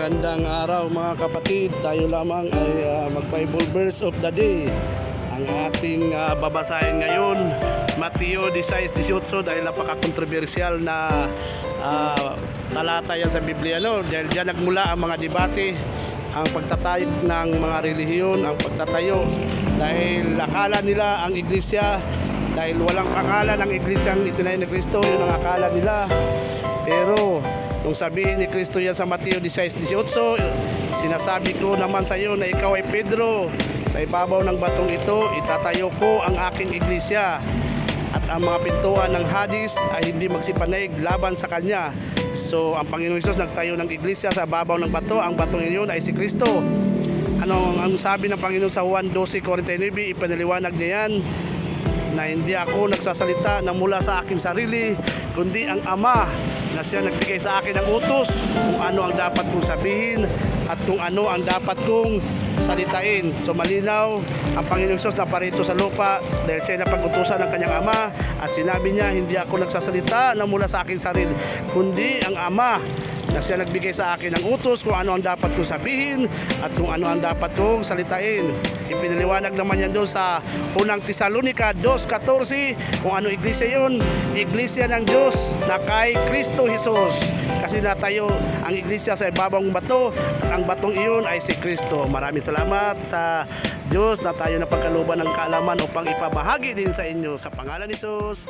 Magandang araw mga kapatid. Tayo lamang ay mag-Bible verse of the day. Ang ating babasahin ngayon, Mateo 16:18, dahil napaka-controversial na talata yan sa Biblia, no? Dahil diyan nagmula ang mga debate, ang pagtatayog ng mga relihiyon, ang pagtatayo, dahil akala nila ang iglesia, dahil walang pangalan ang iglesyang itinayo ni Kristo, yun ang akala nila. Pero nung sabihin ni Kristo yan sa Mateo 16:18, sinasabi ko naman sa iyo na ikaw ay Pedro, sa ibabaw ng batong ito itatayo ko ang aking iglesia, at ang mga pintuan ng Hades ay hindi magsipanayig laban sa kanya. So ang Panginoong Hesus nagtayo ng iglesia sa ibabaw ng bato. Ang batong iyon ay si Kristo. Ang sabi ng Panginoon sa Juan 12:49, ipanaliwanag niya yan, na hindi ako nagsasalita na mula sa aking sarili, kundi ang Ama na siya nagbigay sa akin ng utos kung ano ang dapat kong sabihin at kung ano ang dapat kong salitain. So malinaw, ang Panginoong Hesus na parito sa lupa dahil siya napag-utusan ng kanyang Ama, at sinabi niya, hindi ako nagsasalita na mula sa aking sarili, kundi ang Ama na siya nagbigay sa akin ng utos kung ano ang dapat kong sabihin at kung ano ang dapat kong salitain. Ipinaliwanag naman yan doon sa unang Tesalonica 2:14 kung ano iglesia yun. Iglesia ng Diyos na kay Kristo Jesus, kasi natayo ang iglesia sa ibabang bato, at ang batong iyon ay si Kristo. Maraming salamat sa Diyos na tayo na pagkaluban ng kaalaman upang ipabahagi din sa inyo. Sa pangalan ni Jesus,